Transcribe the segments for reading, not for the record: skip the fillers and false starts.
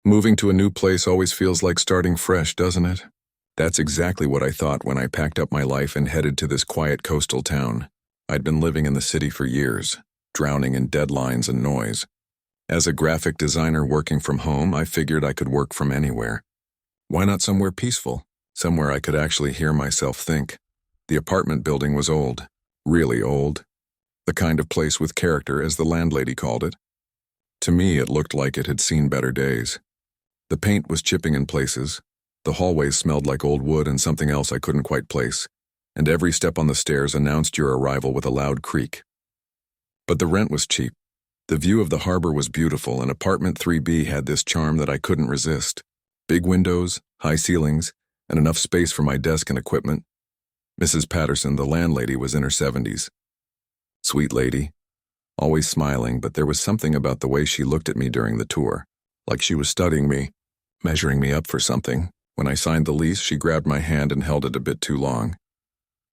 Moving to a new place always feels like starting fresh, doesn't it? That's exactly what I thought when I packed up my life and headed to this quiet coastal town. I'd been living in the city for years, drowning in deadlines and noise. As a graphic designer working from home, I figured I could work from anywhere. Why not somewhere peaceful? Somewhere I could actually hear myself think. The apartment building was old, really old. The kind of place with character, as the landlady called it. To me, it looked like it had seen better days. The paint was chipping in places. The hallways smelled like old wood and something else I couldn't quite place, and every step on the stairs announced your arrival with a loud creak. But the rent was cheap. The view of the harbor was beautiful, and apartment 3B had this charm that I couldn't resist. Big windows, high ceilings, and enough space for my desk and equipment. Mrs. Patterson, the landlady, was in her 70s. Sweet lady, always smiling, but there was something about the way she looked at me during the tour, like she was studying me, measuring me up for something. When I signed the lease, she grabbed my hand and held it a bit too long.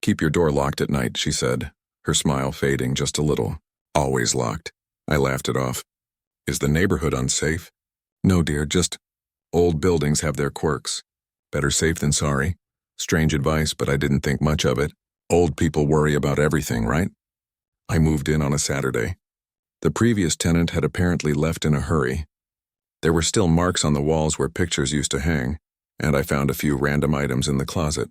"Keep your door locked at night," she said, her smile fading just a little. "Always locked." I laughed it off. "Is the neighborhood unsafe?" "No, dear, just old buildings have their quirks. Better safe than sorry." Strange advice, but I didn't think much of it. Old people worry about everything, right? I moved in on a Saturday. The previous tenant had apparently left in a hurry. There were still marks on the walls where pictures used to hang, and I found a few random items in the closet.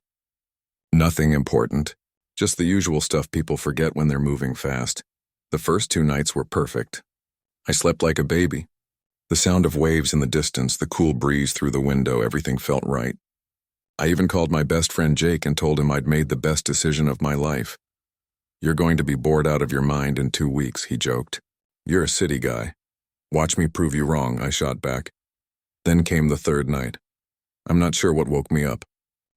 Nothing important, just the usual stuff people forget when they're moving fast. The first 2 nights were perfect. I slept like a baby. The sound of waves in the distance, the cool breeze through the window, everything felt right. I even called my best friend Jake and told him I'd made the best decision of my life. "You're going to be bored out of your mind in 2 weeks," he joked. "You're a city guy. Watch me prove you wrong," I shot back. Then came the 3rd night. I'm not sure what woke me up.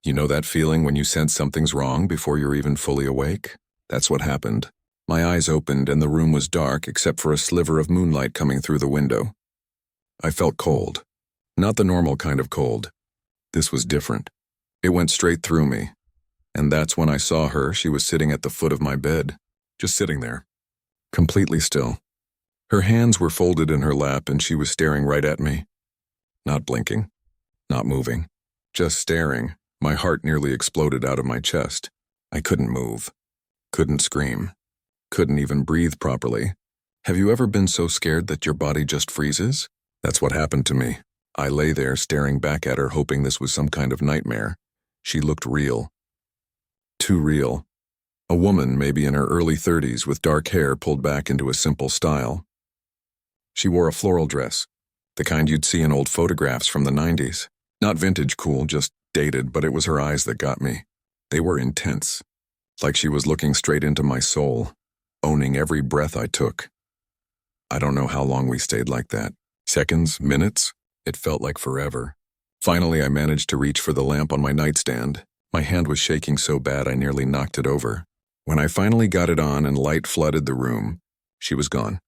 You know that feeling when you sense something's wrong before you're even fully awake? That's what happened. My eyes opened and the room was dark except for a sliver of moonlight coming through the window. I felt cold. Not the normal kind of cold. This was different. It went straight through me. And that's when I saw her. She was sitting at the foot of my bed, just sitting there, completely still. Her hands were folded in her lap and she was staring right at me. Not blinking, not moving, just staring. My heart nearly exploded out of my chest. I couldn't move, couldn't scream, couldn't even breathe properly. Have you ever been so scared that your body just freezes? That's what happened to me. I lay there staring back at her, hoping this was some kind of nightmare. She looked real. Too real. A woman, maybe in her early 30s, with dark hair pulled back into a simple style. She wore a floral dress, the kind you'd see in old photographs from the 90s. Not vintage cool, just dated, but it was her eyes that got me. They were intense, like she was looking straight into my soul, owning every breath I took. I don't know how long we stayed like that. Seconds, minutes? It felt like forever. Finally, I managed to reach for the lamp on my nightstand. My hand was shaking so bad I nearly knocked it over. When I finally got it on and light flooded the room, she was gone.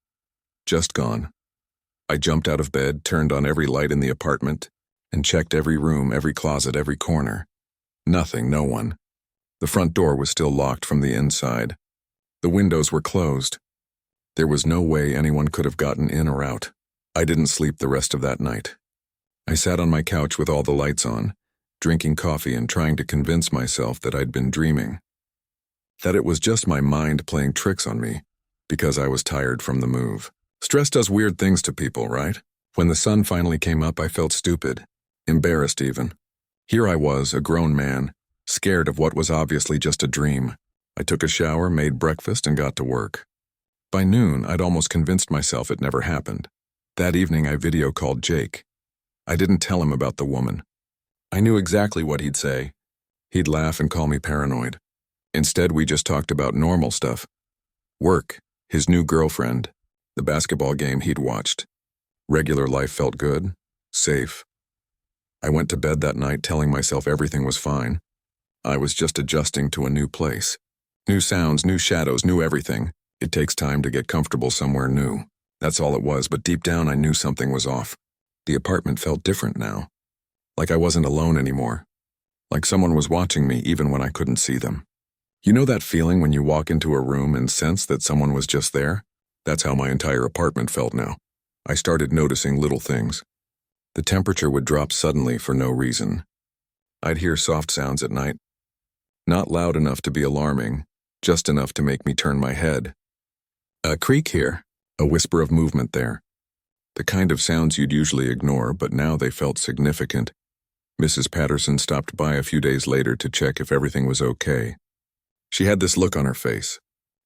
Just gone. I jumped out of bed, turned on every light in the apartment, and checked every room, every closet, every corner. Nothing, no one. The front door was still locked from the inside. The windows were closed. There was no way anyone could have gotten in or out. I didn't sleep the rest of that night. I sat on my couch with all the lights on, drinking coffee and trying to convince myself that I'd been dreaming. That it was just my mind playing tricks on me, because I was tired from the move. Stress does weird things to people, right? When the sun finally came up, I felt stupid, embarrassed even. Here I was, a grown man, scared of what was obviously just a dream. I took a shower, made breakfast, and got to work. By noon, I'd almost convinced myself it never happened. That evening, I video called Jake. I didn't tell him about the woman. I knew exactly what he'd say. He'd laugh and call me paranoid. Instead, we just talked about normal stuff. Work, his new girlfriend, the basketball game he'd watched. Regular life felt good, safe. I went to bed that night telling myself everything was fine. I was just adjusting to a new place. New sounds, new shadows, new everything. It takes time to get comfortable somewhere new. That's all it was, but deep down I knew something was off. The apartment felt different now. Like I wasn't alone anymore. Like someone was watching me even when I couldn't see them. You know that feeling when you walk into a room and sense that someone was just there? That's how my entire apartment felt now. I started noticing little things. The temperature would drop suddenly for no reason. I'd hear soft sounds at night. Not loud enough to be alarming, just enough to make me turn my head. A creak here, a whisper of movement there. The kind of sounds you'd usually ignore, but now they felt significant. Mrs. Patterson stopped by a few days later to check if everything was okay. She had this look on her face,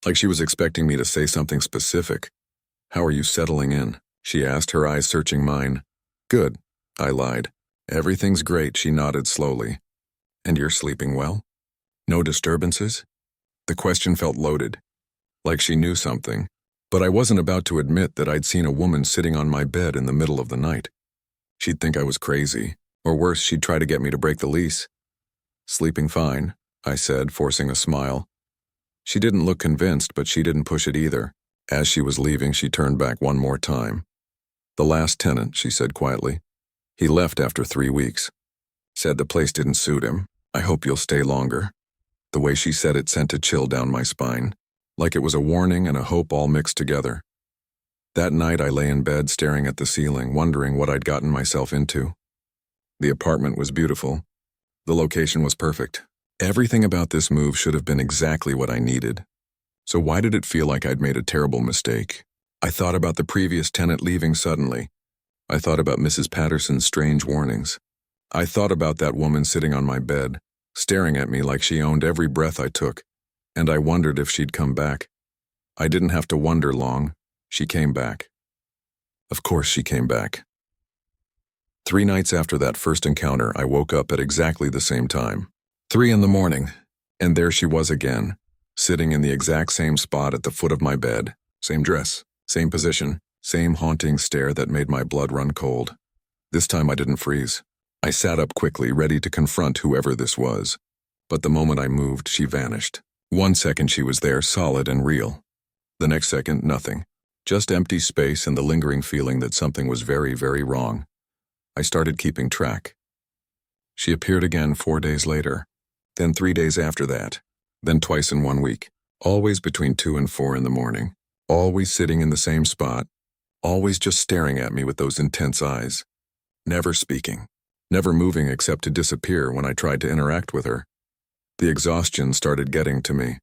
like she was expecting me to say something specific. "How are you settling in?" she asked, her eyes searching mine. "Good," I lied. "Everything's great," she nodded slowly. "And you're sleeping well? No disturbances?" The question felt loaded, like she knew something, but I wasn't about to admit that I'd seen a woman sitting on my bed in the middle of the night. She'd think I was crazy, or worse, she'd try to get me to break the lease. "Sleeping fine," I said, forcing a smile. She didn't look convinced, but she didn't push it either. As she was leaving, she turned back one more time. "The last tenant," she said quietly. "He left after 3 weeks. Said the place didn't suit him. I hope you'll stay longer." The way she said it sent a chill down my spine, like it was a warning and a hope all mixed together. That night I lay in bed staring at the ceiling, wondering what I'd gotten myself into. The apartment was beautiful. The location was perfect. Everything about this move should have been exactly what I needed. So why did it feel like I'd made a terrible mistake? I thought about the previous tenant leaving suddenly. I thought about Mrs. Patterson's strange warnings. I thought about that woman sitting on my bed, staring at me like she owned every breath I took, and I wondered if she'd come back. I didn't have to wonder long. She came back. Of course she came back. 3 nights after that first encounter, I woke up at exactly the same time. 3 in the morning, and there she was again, sitting in the exact same spot at the foot of my bed. Same dress, same position, same haunting stare that made my blood run cold. This time I didn't freeze. I sat up quickly, ready to confront whoever this was. But the moment I moved, she vanished. 1 second she was there, solid and real. The next second, nothing. Just empty space and the lingering feeling that something was very, very wrong. I started keeping track. She appeared again 4 days later, then 3 days after that, then twice in 1 week, always between 2 and 4 in the morning, always sitting in the same spot, always just staring at me with those intense eyes, never speaking. Never moving except to disappear when I tried to interact with her. The exhaustion started getting to me.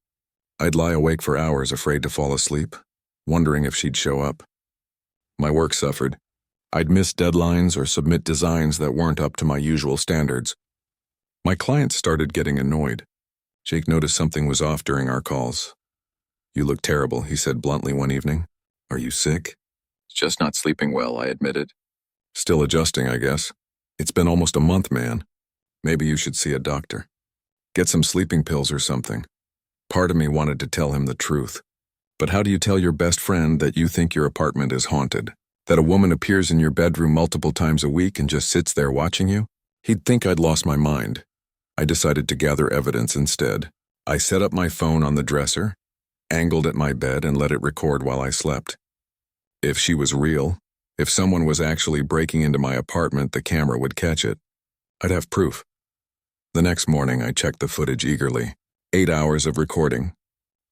I'd lie awake for hours afraid to fall asleep, wondering if she'd show up. My work suffered. I'd miss deadlines or submit designs that weren't up to my usual standards. My clients started getting annoyed. Jake noticed something was off during our calls. "You look terrible," he said bluntly one evening. "Are you sick?" "Just not sleeping well," I admitted. "Still adjusting, I guess. It's been almost a month, man. Maybe you should see a doctor. Get some sleeping pills or something." Part of me wanted to tell him the truth. But how do you tell your best friend that you think your apartment is haunted? That a woman appears in your bedroom multiple times a week and just sits there watching you? He'd think I'd lost my mind. I decided to gather evidence instead. I set up my phone on the dresser, angled at my bed, and let it record while I slept. If she was real, if someone was actually breaking into my apartment, the camera would catch it. I'd have proof. The next morning, I checked the footage eagerly. 8 hours of recording.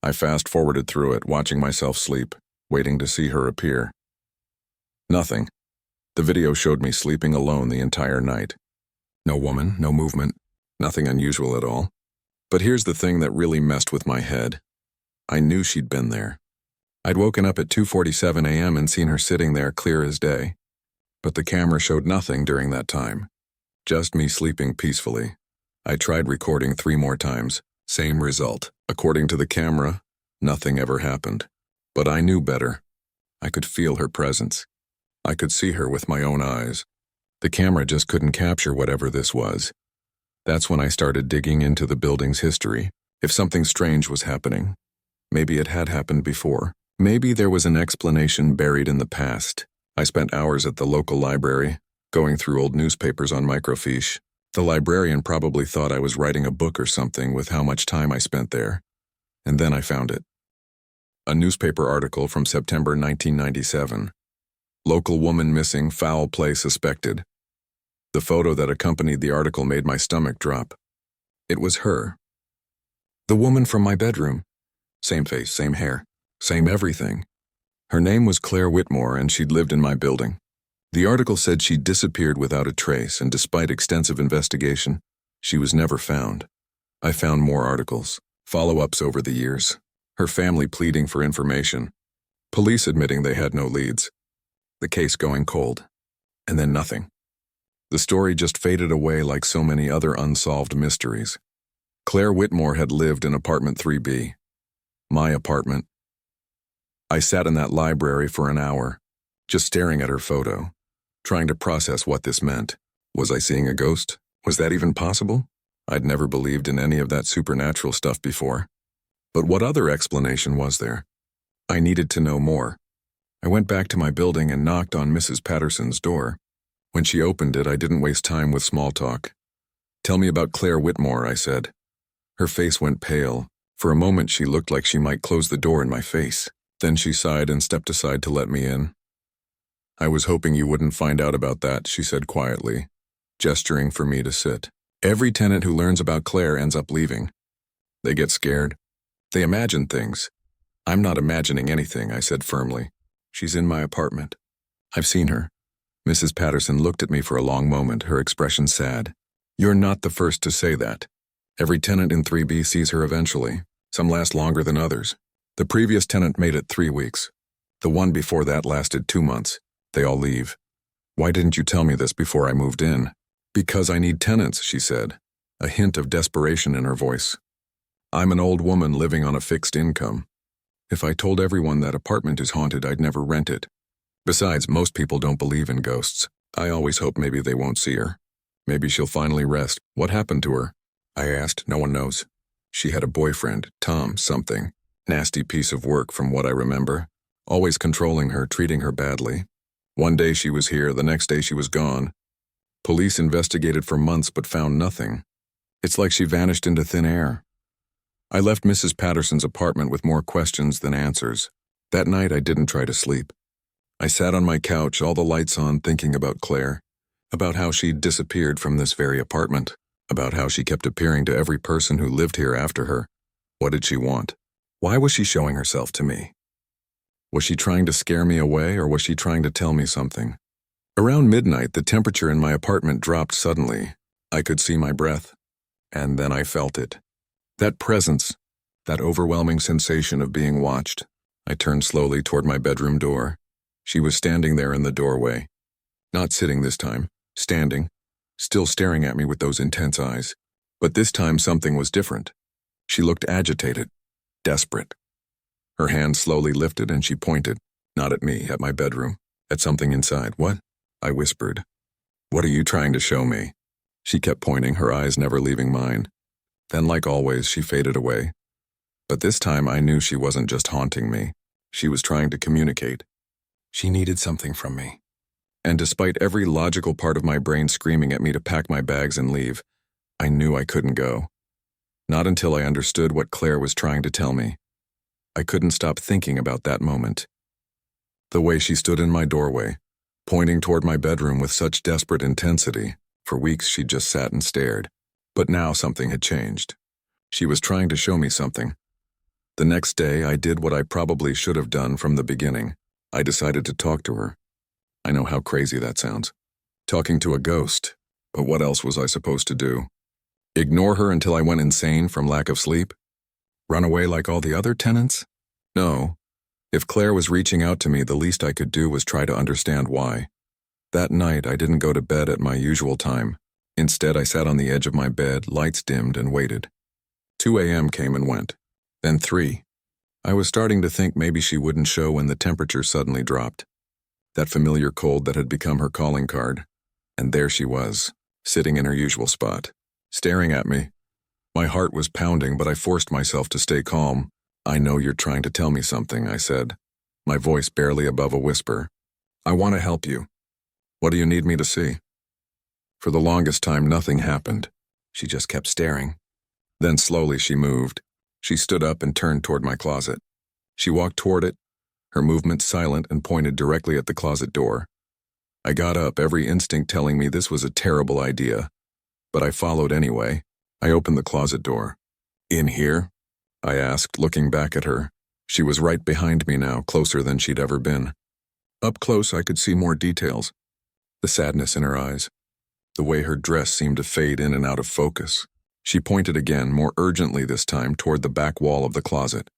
I fast-forwarded through it, watching myself sleep, waiting to see her appear. Nothing. The video showed me sleeping alone the entire night. No woman, no movement, nothing unusual at all. But here's the thing that really messed with my head. I knew she'd been there. I'd woken up at 2:47 a.m. and seen her sitting there clear as day. But the camera showed nothing during that time. Just me sleeping peacefully. I tried recording 3 more times. Same result. According to the camera, nothing ever happened. But I knew better. I could feel her presence. I could see her with my own eyes. The camera just couldn't capture whatever this was. That's when I started digging into the building's history. If something strange was happening, maybe it had happened before. Maybe there was an explanation buried in the past. I spent hours at the local library, going through old newspapers on microfiche. The librarian probably thought I was writing a book or something with how much time I spent there. And then I found it. A newspaper article from September 1997. Local woman missing, foul play suspected. The photo that accompanied the article made my stomach drop. It was her. The woman from my bedroom. Same face, same hair, same everything. Her name was Claire Whitmore, and she'd lived in my building. The article said she disappeared without a trace, and despite extensive investigation, she was never found. I found more articles, follow-ups over the years, her family pleading for information, police admitting they had no leads, the case going cold, and then nothing. The story just faded away like so many other unsolved mysteries. Claire Whitmore had lived in apartment 3B, my apartment. I sat in that library for an hour, just staring at her photo, trying to process what this meant. Was I seeing a ghost? Was that even possible? I'd never believed in any of that supernatural stuff before. But what other explanation was there? I needed to know more. I went back to my building and knocked on Mrs. Patterson's door. When she opened it, I didn't waste time with small talk. "Tell me about Claire Whitmore," I said. Her face went pale. For a moment, she looked like she might close the door in my face. Then she sighed and stepped aside to let me in. "I was hoping you wouldn't find out about that," she said quietly, gesturing for me to sit. "Every tenant who learns about Claire ends up leaving. They get scared. They imagine things." "I'm not imagining anything," I said firmly. "She's in my apartment. I've seen her." Mrs. Patterson looked at me for a long moment, her expression sad. "You're not the first to say that. Every tenant in 3B sees her eventually. Some last longer than others. The previous tenant made it 3 weeks. The one before that lasted 2 months. They all leave. Why didn't you tell me this before I moved in?" "Because I need tenants," she said, a hint of desperation in her voice. "I'm an old woman living on a fixed income. If I told everyone that apartment is haunted, I'd never rent it. Besides, most people don't believe in ghosts. I always hope maybe they won't see her. Maybe she'll finally rest." "What happened to her?" I asked. "No one knows. She had a boyfriend, Tom something. Nasty piece of work from what I remember. Always controlling her, treating her badly. One day she was here, the next day she was gone. Police investigated for months but found nothing. It's like she vanished into thin air." I left Mrs. Patterson's apartment with more questions than answers. That night I didn't try to sleep. I sat on my couch, all the lights on, thinking about Claire, about how she'd disappeared from this very apartment, about how she kept appearing to every person who lived here after her. What did she want? Why was she showing herself to me? Was she trying to scare me away, or was she trying to tell me something? Around midnight, the temperature in my apartment dropped suddenly. I could see my breath, and then I felt it. That presence, that overwhelming sensation of being watched. I turned slowly toward my bedroom door. She was standing there in the doorway. Not sitting this time, standing, still staring at me with those intense eyes. But this time something was different. She looked agitated, desperate. Her hand slowly lifted and she pointed, not at me, at my bedroom, at something inside. "What?" I whispered. "What are you trying to show me?" She kept pointing, her eyes never leaving mine. Then, like always, she faded away. But this time I knew she wasn't just haunting me. She was trying to communicate. She needed something from me. And despite every logical part of my brain screaming at me to pack my bags and leave, I knew I couldn't go. Not until I understood what Claire was trying to tell me. I couldn't stop thinking about that moment. The way she stood in my doorway, pointing toward my bedroom with such desperate intensity. For weeks she'd just sat and stared. But now something had changed. She was trying to show me something. The next day I did what I probably should have done from the beginning. I decided to talk to her. I know how crazy that sounds. Talking to a ghost. But what else was I supposed to do? Ignore her until I went insane from lack of sleep? Run away like all the other tenants? No. If Claire was reaching out to me, the least I could do was try to understand why. That night, I didn't go to bed at my usual time. Instead, I sat on the edge of my bed, lights dimmed, and waited. 2 a.m. came and went. Then 3. I was starting to think maybe she wouldn't show when the temperature suddenly dropped. That familiar cold that had become her calling card. And there she was, sitting in her usual spot, staring at me. My heart was pounding, but I forced myself to stay calm. "I know you're trying to tell me something," I said, my voice barely above a whisper. "I want to help you. What do you need me to see?" For the longest time, nothing happened. She just kept staring. Then slowly she moved. She stood up and turned toward my closet. She walked toward it, her movement silent, and pointed directly at the closet door. I got up, every instinct telling me this was a terrible idea. But I followed anyway. I opened the closet door. "In here?" I asked, looking back at her. She was right behind me now, closer than she'd ever been. Up close, I could see more details. the sadness in her eyes, the way her dress seemed to fade in and out of focus. She pointed again, more urgently this time, toward the back wall of the closet.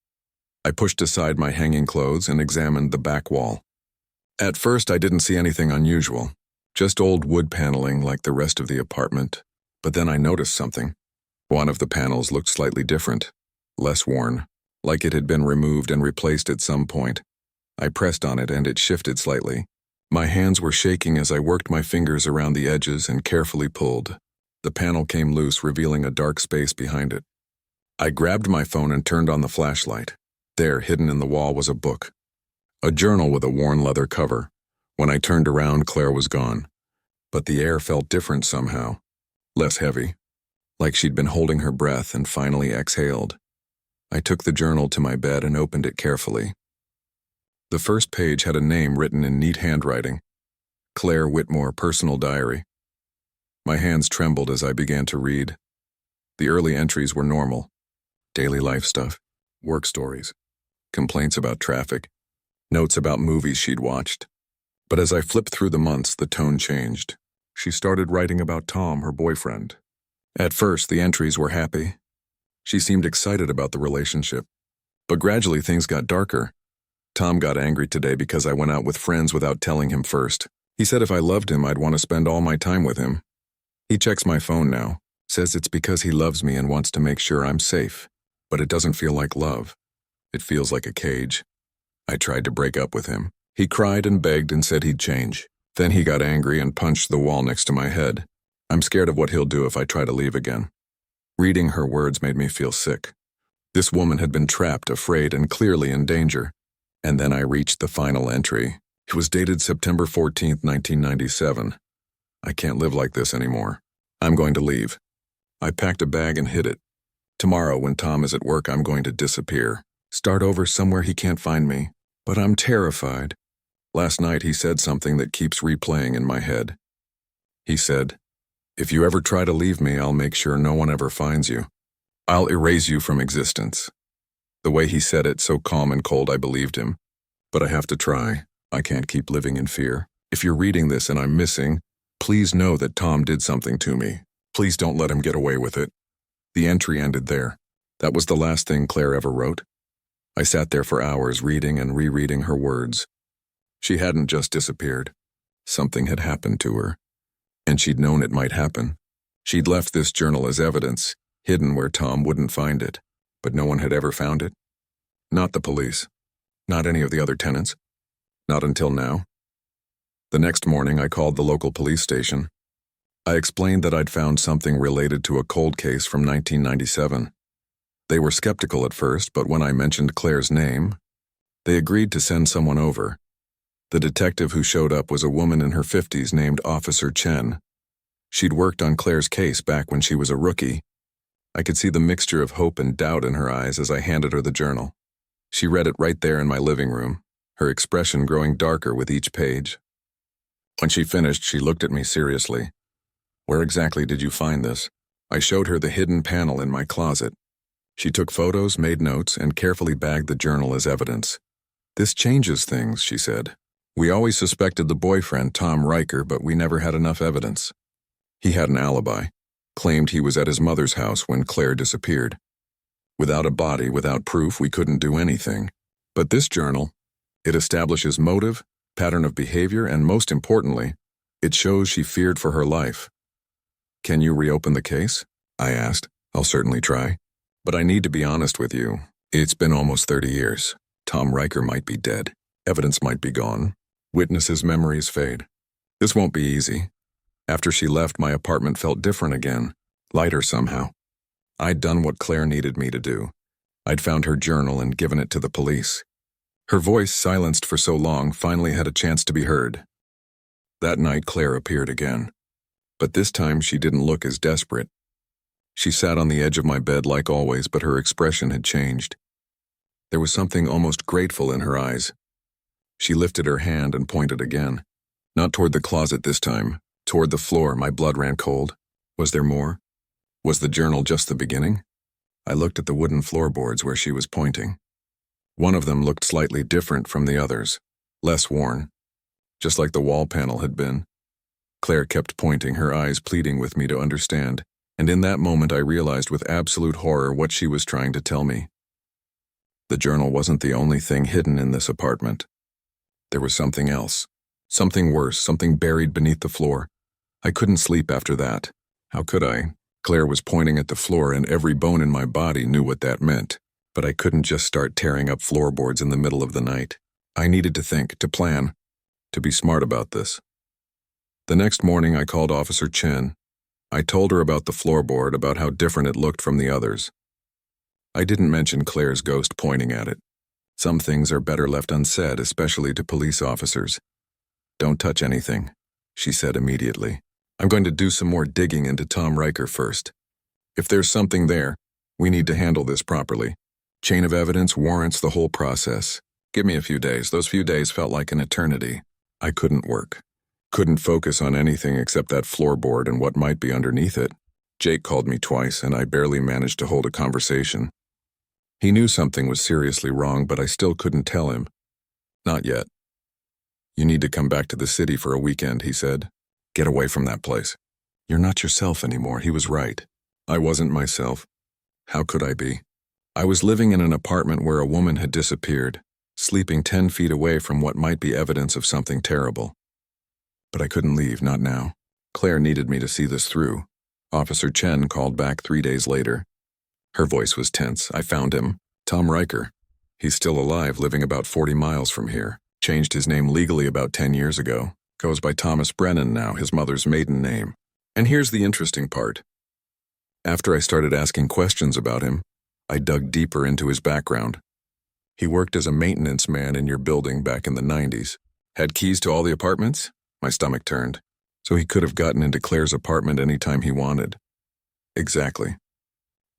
I pushed aside my hanging clothes and examined the back wall. At first, I didn't see anything unusual, just old wood paneling like the rest of the apartment. But then I noticed something. One of the panels looked slightly different, less worn, like it had been removed and replaced at some point. I pressed on it and it shifted slightly. My hands were shaking as I worked my fingers around the edges and carefully pulled. The panel came loose, revealing a dark space behind it. I grabbed my phone and turned on the flashlight. There, hidden in the wall, was a book. A journal with a worn leather cover. When I turned around, Claire was gone. But the air felt different somehow. Less heavy. Like she'd been holding her breath and finally exhaled. I took the journal to my bed and opened it carefully. The first page had a name written in neat handwriting. Claire Whitmore, Personal Diary. My hands trembled as I began to read. The early entries were normal. Daily life stuff, work stories, complaints about traffic, notes about movies she'd watched. But as I flipped through the months, the tone changed. She started writing about Tom, her boyfriend. At first, the entries were happy. She seemed excited about the relationship. But gradually, things got darker. Tom got angry today because I went out with friends without telling him first. He said if I loved him, I'd want to spend all my time with him. He checks my phone now, says it's because he loves me and wants to make sure I'm safe. But it doesn't feel like love. It feels like a cage. I tried to break up with him. He cried and begged and said he'd change. Then he got angry and punched the wall next to my head. I'm scared of what he'll do if I try to leave again. Reading her words made me feel sick. This woman had been trapped, afraid, and clearly in danger. And then I reached the final entry. It was dated September 14th, 1997. I can't live like this anymore. I'm going to leave. I packed a bag and hid it. Tomorrow, when Tom is at work, I'm going to disappear. Start over somewhere he can't find me. But I'm terrified. Last night he said something that keeps replaying in my head. He said, "If you ever try to leave me, I'll make sure no one ever finds you. I'll erase you from existence." The way he said it, so calm and cold, I believed him. But I have to try. I can't keep living in fear. If you're reading this and I'm missing, please know that Tom did something to me. Please don't let him get away with it. The entry ended there. That was the last thing Claire ever wrote. I sat there for hours reading and rereading her words. She hadn't just disappeared. Something had happened to her. And she'd known it might happen. She'd left this journal as evidence, hidden where Tom wouldn't find it. But no one had ever found it. Not the police. Not any of the other tenants. Not until now. The next morning, I called the local police station. I explained that I'd found something related to a cold case from 1997. They were skeptical at first, but when I mentioned Claire's name, they agreed to send someone over. The detective who showed up was a woman in her 50s named Officer Chen. She'd worked on Claire's case back when she was a rookie. I could see the mixture of hope and doubt in her eyes as I handed her the journal. She read it right there in my living room, her expression growing darker with each page. When she finished, she looked at me seriously. "Where exactly did you find this?" I showed her the hidden panel in my closet. She took photos, made notes, and carefully bagged the journal as evidence. "This changes things," she said. "We always suspected the boyfriend, Tom Riker, but we never had enough evidence. He had an alibi, claimed he was at his mother's house when Claire disappeared. Without a body, without proof, we couldn't do anything. But this journal, it establishes motive, pattern of behavior, and most importantly, it shows she feared for her life." "Can you reopen the case?" I asked. "I'll certainly try. But I need to be honest with you. It's been almost 30 years. Tom Riker might be dead. Evidence might be gone. Witnesses' memories fade. This won't be easy. After she left, my apartment felt different again, lighter somehow. I'd done what Claire needed me to do. I'd found her journal and given it to the police. Her voice, silenced for so long, finally had a chance to be heard. That night, Claire appeared again. But this time, she didn't look as desperate. She sat on the edge of my bed like always, but her expression had changed. There was something almost grateful in her eyes. She lifted her hand and pointed again. Not toward the closet this time, toward the floor. My blood ran cold. Was there more? Was the journal just the beginning? I looked at the wooden floorboards where she was pointing. One of them looked slightly different from the others, less worn, just like the wall panel had been. Claire kept pointing, her eyes pleading with me to understand, and in that moment I realized with absolute horror what she was trying to tell me. The journal wasn't the only thing hidden in this apartment. There was something else. Something worse, something buried beneath the floor. I couldn't sleep after that. How could I? Claire was pointing at the floor, and every bone in my body knew what that meant. But I couldn't just start tearing up floorboards in the middle of the night. I needed to think, to plan, to be smart about this. The next morning I called Officer Chen. I told her about the floorboard, about how different it looked from the others. I didn't mention Claire's ghost pointing at it. Some things are better left unsaid, especially to police officers. "Don't touch anything," she said immediately. "I'm going to do some more digging into Tom Riker first. If there's something there, we need to handle this properly. Chain of evidence, warrants, the whole process. Give me a few days." Those few days felt like an eternity. I couldn't work. Couldn't focus on anything except that floorboard and what might be underneath it. Jake called me twice, and I barely managed to hold a conversation. He knew something was seriously wrong, but I still couldn't tell him. Not yet. "You need to come back to the city for a weekend," he said. "Get away from that place. You're not yourself anymore." He was right. I wasn't myself. How could I be? I was living in an apartment where a woman had disappeared, sleeping 10 feet away from what might be evidence of something terrible. But I couldn't leave, not now. Claire needed me to see this through. Officer Chen called back 3 days later. Her voice was tense. "I found him. Tom Riker. He's still alive, living about 40 miles from here. Changed his name legally about 10 years ago. Goes by Thomas Brennan now, his mother's maiden name. And here's the interesting part. After I started asking questions about him, I dug deeper into his background. He worked as a maintenance man in your building back in the 90s. Had keys to all the apartments?" My stomach turned. So he could have gotten into Claire's apartment anytime he wanted. "Exactly.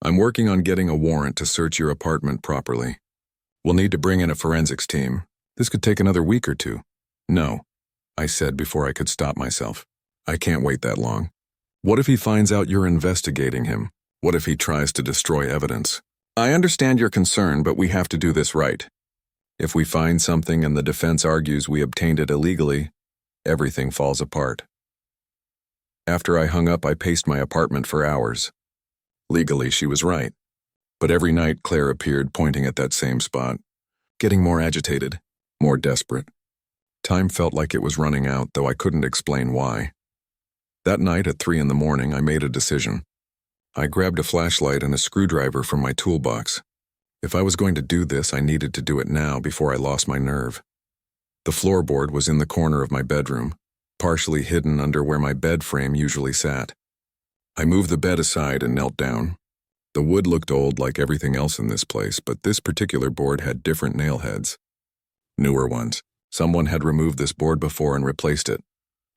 I'm working on getting a warrant to search your apartment properly. We'll need to bring in a forensics team. This could take another week or two." "No," I said before I could stop myself. "I can't wait that long. What if he finds out you're investigating him? What if he tries to destroy evidence? I understand your concern, but we have to do this right. If we find something and the defense argues we obtained it illegally, everything falls apart." After I hung up, I paced my apartment for hours. Legally, she was right. But every night, Claire appeared pointing at that same spot, getting more agitated, more desperate. Time felt like it was running out, though I couldn't explain why. That night at 3 a.m, I made a decision. I grabbed a flashlight and a screwdriver from my toolbox. If I was going to do this, I needed to do it now before I lost my nerve. The floorboard was in the corner of my bedroom, partially hidden under where my bed frame usually sat. I moved the bed aside and knelt down. The wood looked old like everything else in this place, but this particular board had different nail heads. Newer ones. Someone had removed this board before and replaced it.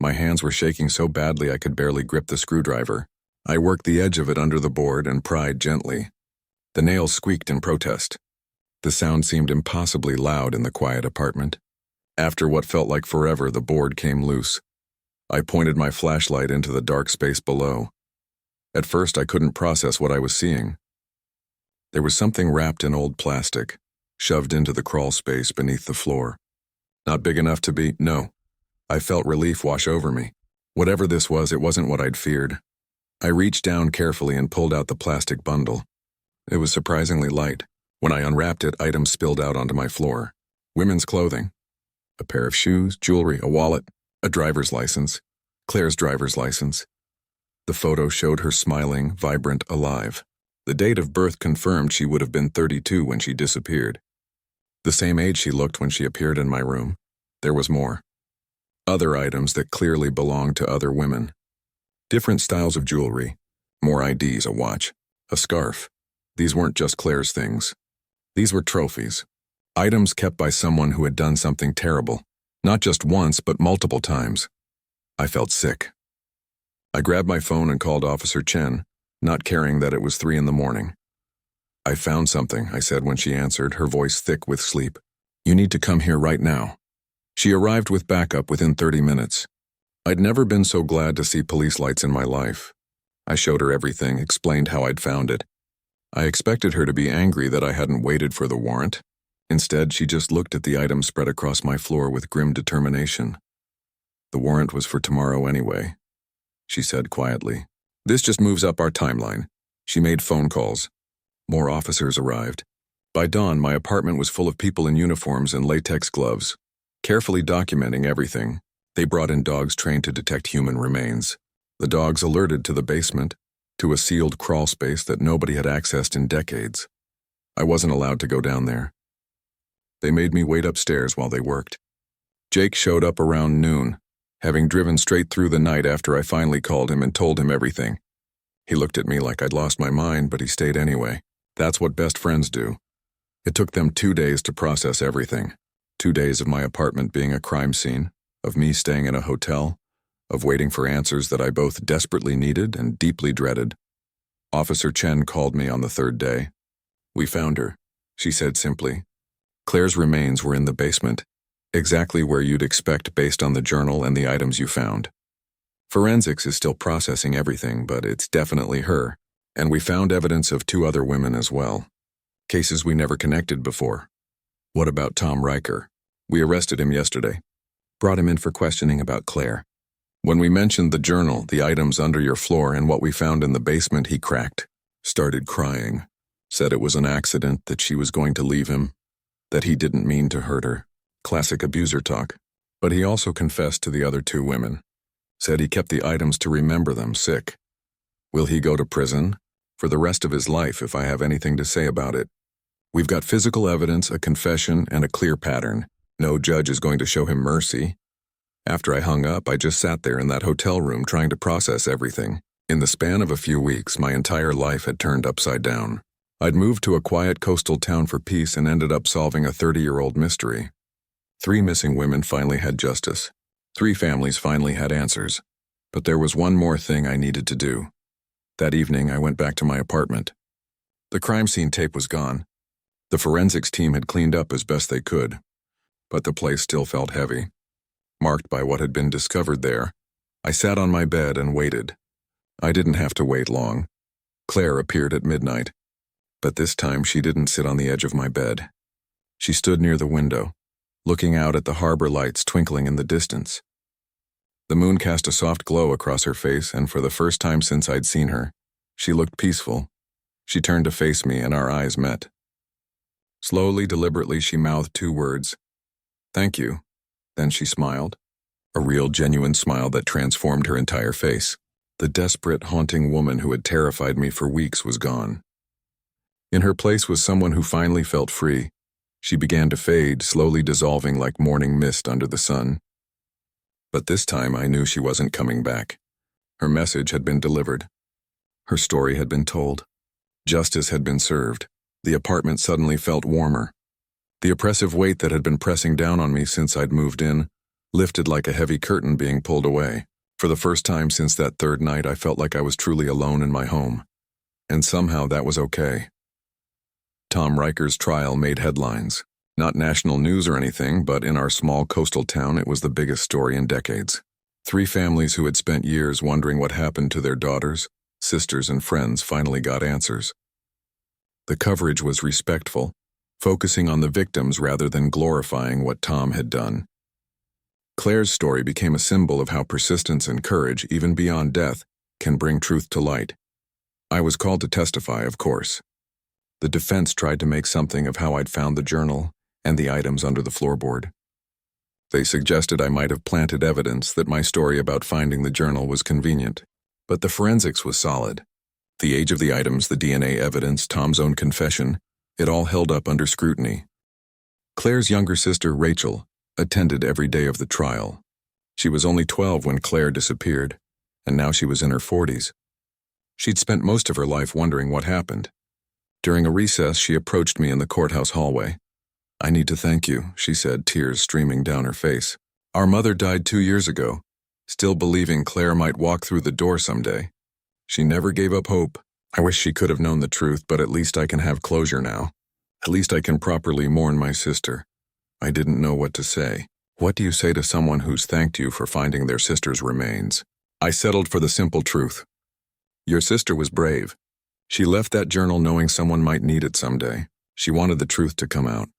My hands were shaking so badly I could barely grip the screwdriver. I worked the edge of it under the board and pried gently. The nails squeaked in protest. The sound seemed impossibly loud in the quiet apartment. After what felt like forever, the board came loose. I pointed my flashlight into the dark space below. At first, I couldn't process what I was seeing. There was something wrapped in old plastic, shoved into the crawl space beneath the floor. Not big enough to be, no. I felt relief wash over me. Whatever this was, it wasn't what I'd feared. I reached down carefully and pulled out the plastic bundle. It was surprisingly light. When I unwrapped it, items spilled out onto my floor. Women's clothing. A pair of shoes, jewelry, a wallet, a driver's license. Claire's driver's license. The photo showed her smiling, vibrant, alive. The date of birth confirmed she would have been 32 when she disappeared. The same age she looked when she appeared in my room. There was more. Other items that clearly belonged to other women. Different styles of jewelry. More IDs, a watch, a scarf. These weren't just Claire's things. These were trophies. Items kept by someone who had done something terrible. Not just once, but multiple times. I felt sick. I grabbed my phone and called Officer Chen, not caring that it was 3 a.m. "I found something," I said when she answered, her voice thick with sleep. "You need to come here right now." She arrived with backup within 30 minutes. I'd never been so glad to see police lights in my life. I showed her everything, explained how I'd found it. I expected her to be angry that I hadn't waited for the warrant. Instead, she just looked at the items spread across my floor with grim determination. The warrant was for tomorrow anyway, she said quietly. This just moves up our timeline. She made phone calls. More officers arrived. By dawn, my apartment was full of people in uniforms and latex gloves, carefully documenting everything. They brought in dogs trained to detect human remains. The dogs alerted to the basement, to a sealed crawl space that nobody had accessed in decades. I wasn't allowed to go down there. They made me wait upstairs while they worked. Jake showed up around noon, having driven straight through the night after I finally called him and told him everything. He looked at me like I'd lost my mind, but he stayed anyway. That's what best friends do. It took them 2 days to process everything. 2 days of my apartment being a crime scene, of me staying in a hotel, of waiting for answers that I both desperately needed and deeply dreaded. Officer Chen called me on the 3rd day. We found her, she said simply. Claire's remains were in the basement, exactly where you'd expect based on the journal and the items you found. Forensics is still processing everything, but it's definitely her, and we found evidence of 2 other women as well. Cases we never connected before. What about Tom Riker? We arrested him yesterday. Brought him in for questioning about Claire. When we mentioned the journal, the items under your floor, and what we found in the basement, he cracked. Started crying. Said it was an accident, that she was going to leave him, that he didn't mean to hurt her. Classic abuser talk. But he also confessed to the other 2 women. Said he kept the items to remember them sick. Will he go to prison? For the rest of his life, if I have anything to say about it. We've got physical evidence, a confession, and a clear pattern. No judge is going to show him mercy. After I hung up, I just sat there in that hotel room trying to process everything. In the span of a few weeks, my entire life had turned upside down. I'd moved to a quiet coastal town for peace and ended up solving a 30-year-old mystery. 3 missing women finally had justice. 3 families finally had answers. But there was one more thing I needed to do. That evening, I went back to my apartment. The crime scene tape was gone. The forensics team had cleaned up as best they could. But the place still felt heavy. Marked by what had been discovered there, I sat on my bed and waited. I didn't have to wait long. Claire appeared at midnight. But this time she didn't sit on the edge of my bed. She stood near the window, looking out at the harbor lights twinkling in the distance. The moon cast a soft glow across her face, and for the first time since I'd seen her, she looked peaceful. She turned to face me, and our eyes met. Slowly, deliberately, she mouthed 2 words. Thank you. Then she smiled. A real, genuine smile that transformed her entire face. The desperate, haunting woman who had terrified me for weeks was gone. In her place was someone who finally felt free. She began to fade, slowly dissolving like morning mist under the sun. But this time I knew she wasn't coming back. Her message had been delivered. Her story had been told. Justice had been served. The apartment suddenly felt warmer. The oppressive weight that had been pressing down on me since I'd moved in lifted like a heavy curtain being pulled away. For the first time since that 3rd night, I felt like I was truly alone in my home. And somehow that was okay. Tom Riker's trial made headlines. Not national news or anything, but in our small coastal town, it was the biggest story in decades. 3 families who had spent years wondering what happened to their daughters, sisters, and friends finally got answers. The coverage was respectful, focusing on the victims rather than glorifying what Tom had done. Claire's story became a symbol of how persistence and courage, even beyond death, can bring truth to light. I was called to testify, of course. The defense tried to make something of how I'd found the journal and the items under the floorboard. They suggested I might have planted evidence that my story about finding the journal was convenient. But the forensics was solid. The age of the items, the DNA evidence, Tom's own confession, it all held up under scrutiny. Claire's younger sister, Rachel, attended every day of the trial. She was only 12 when Claire disappeared, and now she was in her 40s. She'd spent most of her life wondering what happened. During a recess, she approached me in the courthouse hallway. I need to thank you, she said, tears streaming down her face. Our mother died 2 years ago, still believing Claire might walk through the door someday. She never gave up hope. I wish she could have known the truth, but at least I can have closure now. At least I can properly mourn my sister. I didn't know what to say. What do you say to someone who's thanked you for finding their sister's remains? I settled for the simple truth. Your sister was brave. She left that journal knowing someone might need it someday. She wanted the truth to come out.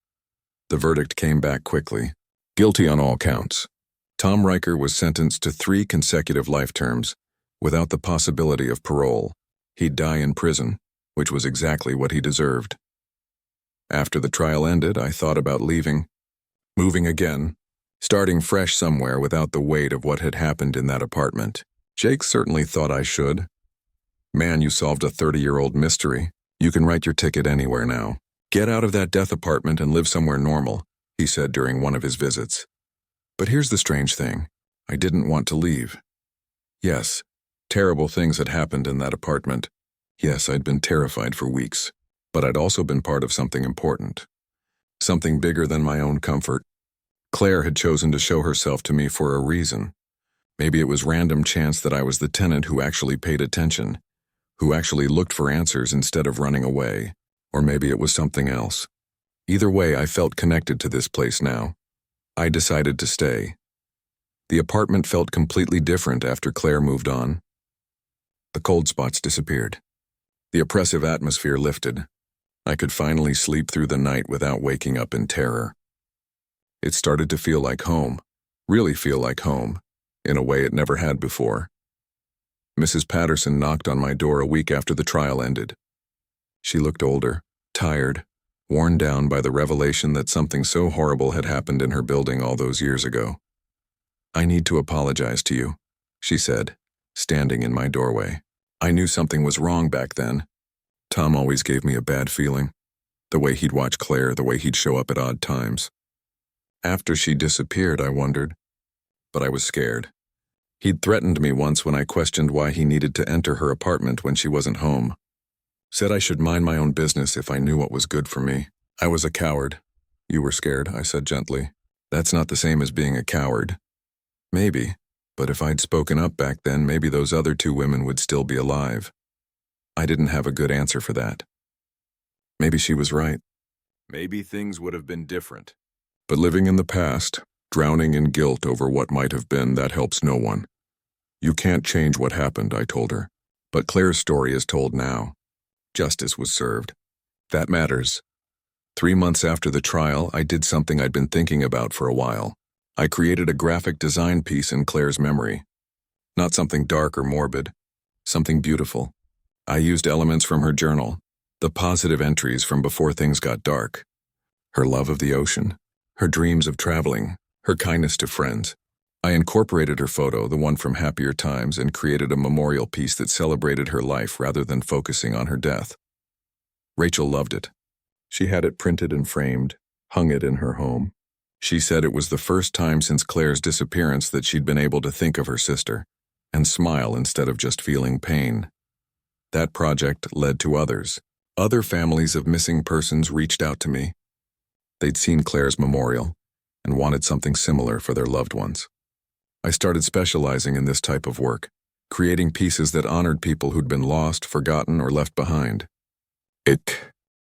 The verdict came back quickly. Guilty on all counts. Tom Riker was sentenced to 3 consecutive life terms, without the possibility of parole. He'd die in prison, which was exactly what he deserved. After the trial ended, I thought about leaving, moving again, starting fresh somewhere without the weight of what had happened in that apartment. Jake certainly thought I should. Man, you solved a 30-year-old mystery. You can write your ticket anywhere now. Get out of that death apartment and live somewhere normal, he said during one of his visits. But here's the strange thing. I didn't want to leave. Yes, terrible things had happened in that apartment. Yes, I'd been terrified for weeks. But I'd also been part of something important. Something bigger than my own comfort. Claire had chosen to show herself to me for a reason. Maybe it was random chance that I was the tenant who actually paid attention, who actually looked for answers instead of running away. Or maybe it was something else. Either way, I felt connected to this place now. I decided to stay. The apartment felt completely different after Claire moved on. The cold spots disappeared. The oppressive atmosphere lifted. I could finally sleep through the night without waking up in terror. It started to feel like home, really feel like home, in a way it never had before. Mrs. Patterson knocked on my door a week after the trial ended. She looked older, tired, worn down by the revelation that something so horrible had happened in her building all those years ago. "I need to apologize to you," she said, standing in my doorway. I knew something was wrong back then. Tom always gave me a bad feeling. The way he'd watch Claire, the way he'd show up at odd times. After she disappeared, I wondered. But I was scared. He'd threatened me once when I questioned why he needed to enter her apartment when she wasn't home. Said I should mind my own business if I knew what was good for me. I was a coward. "You were scared," I said gently. "That's not the same as being a coward." Maybe. But if I'd spoken up back then, maybe those other 2 women would still be alive. I didn't have a good answer for that. Maybe she was right. Maybe things would have been different. But living in the past, drowning in guilt over what might have been, that helps no one. "You can't change what happened," I told her. "But Claire's story is told now. Justice was served. That matters." 3 months after the trial, I did something I'd been thinking about for a while. I created a graphic design piece in Claire's memory. Not something dark or morbid, something beautiful. I used elements from her journal, the positive entries from before things got dark. Her love of the ocean, her dreams of traveling, her kindness to friends. I incorporated her photo, the one from happier times, and created a memorial piece that celebrated her life rather than focusing on her death. Rachel loved it. She had it printed and framed, hung it in her home. She said it was the first time since Claire's disappearance that she'd been able to think of her sister and smile instead of just feeling pain. That project led to others. Other families of missing persons reached out to me. They'd seen Claire's memorial and wanted something similar for their loved ones. I started specializing in this type of work, creating pieces that honored people who'd been lost, forgotten, or left behind. It